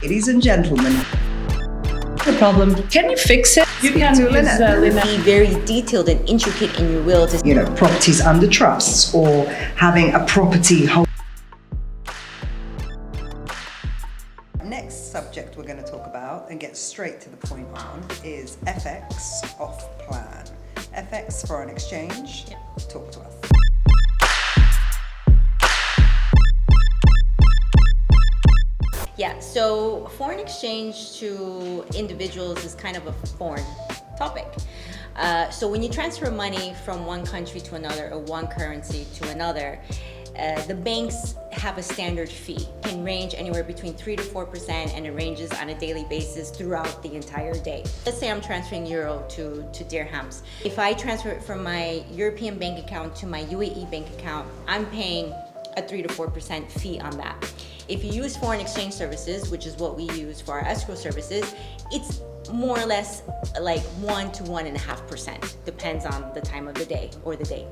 Ladies and gentlemen, the problem. Can you fix it? You can be very detailed and intricate in your will. Properties under trusts or having a property hold. Next subject we're going to talk about and get straight to the point on is FX off plan. FX, foreign exchange. Yep. Talk to us. Yeah, so foreign exchange to individuals is kind of a foreign topic. So when you transfer money from one country to another or one currency to another, the banks have a standard fee. It can range anywhere between 3 to 4%, and it ranges on a daily basis throughout the entire day. Let's say I'm transferring euro to dirhams. If I transfer it from my European bank account to my UAE bank account, I'm paying a 3 to 4% fee on that. If you use foreign exchange services, which is what we use for our escrow services, it's more or less like 1 to 1.5%, depends on the time of the day or the day.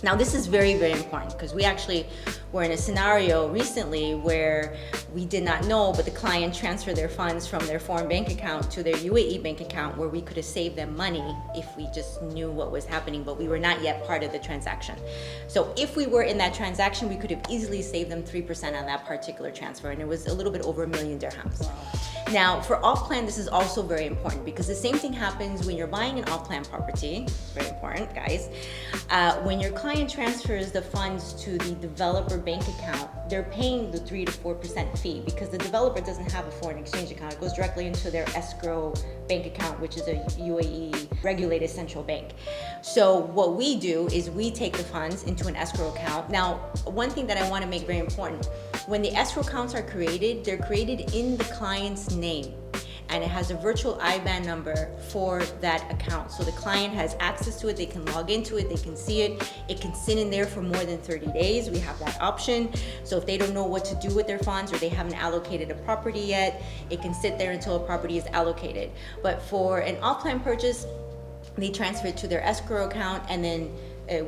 Now this is very, very important because we actually were in a scenario recently where we did not know, but the client transferred their funds from their foreign bank account to their UAE bank account, where we could have saved them money if we just knew what was happening, but we were not yet part of the transaction. So if we were in that transaction, we could have easily saved them 3% on that particular transfer, and it was a little bit over 1 million dirhams. Wow. Now, for off-plan, this is also very important because the same thing happens when you're buying an off-plan property. Very important, guys. When your client transfers the funds to the developer bank account, they're paying the 3 to 4% fee because the developer doesn't have a foreign exchange account. It goes directly into their escrow bank account, which is a UAE regulated central bank. So what we do is we take the funds into an escrow account. Now, one thing that I want to make very important, when the escrow accounts are created, they're created in the client's name, and it has a virtual IBAN number for that account. So the client has access to it, they can log into it, they can see it. It can sit in there for more than 30 days. We have that option. So if they don't know what to do with their funds or they haven't allocated a property yet, it can sit there until a property is allocated. But for an off-plan purchase, they transfer it to their escrow account, and then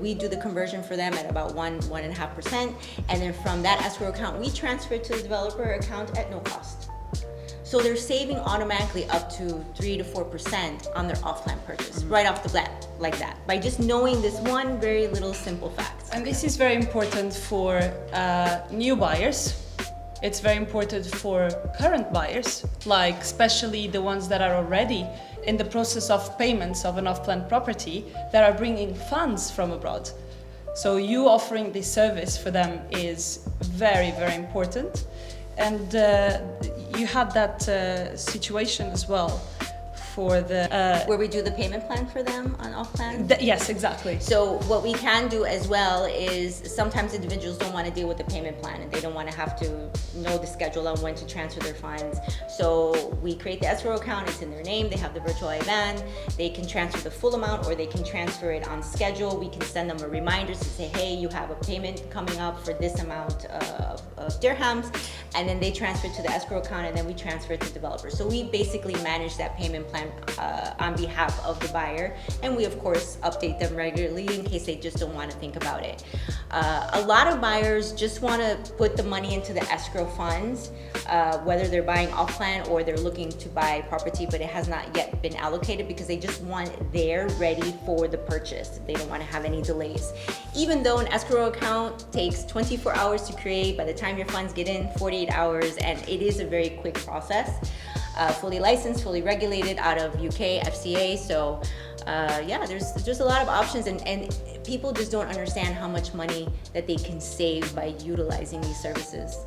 we do the conversion for them at about 1.5%. And then from that escrow account, we transfer it to the developer account at no cost. So they're saving automatically up to 3 to 4% on their off-plan purchase, right off the bat, like that, by just knowing this one very little simple fact. And this is very important for new buyers. It's very important for current buyers, like especially the ones that are already in the process of payments of an off-plan property that are bringing funds from abroad. So you offering this service for them is very, very important. And you had that situation as well for the... where we do the payment plan for them on off-plan? Yes, exactly. So what we can do as well is sometimes individuals don't want to deal with the payment plan and they don't want to have to know the schedule on when to transfer their funds. So we create the escrow account, it's in their name, they have the virtual IBAN, they can transfer the full amount or they can transfer it on schedule. We can send them a reminder to say, hey, you have a payment coming up for this amount of dirhams, and then they transfer it to the escrow account, and then we transfer it to the developer. So we basically manage that payment plan on behalf of the buyer, and we of course update them regularly in case they just don't want to think about it. A lot of buyers just want to put the money into the escrow funds, whether they're buying off plan or they're looking to buy property but it has not yet been allocated, because they just want it there ready for the purchase. They don't want to have any delays. Even though an escrow account takes 24 hours to create, by the time your funds get in, 48 hours, and it is a very quick process. Fully licensed, fully regulated out of UK, FCA. So yeah, there's a lot of options, and people just don't understand how much money that they can save by utilizing these services.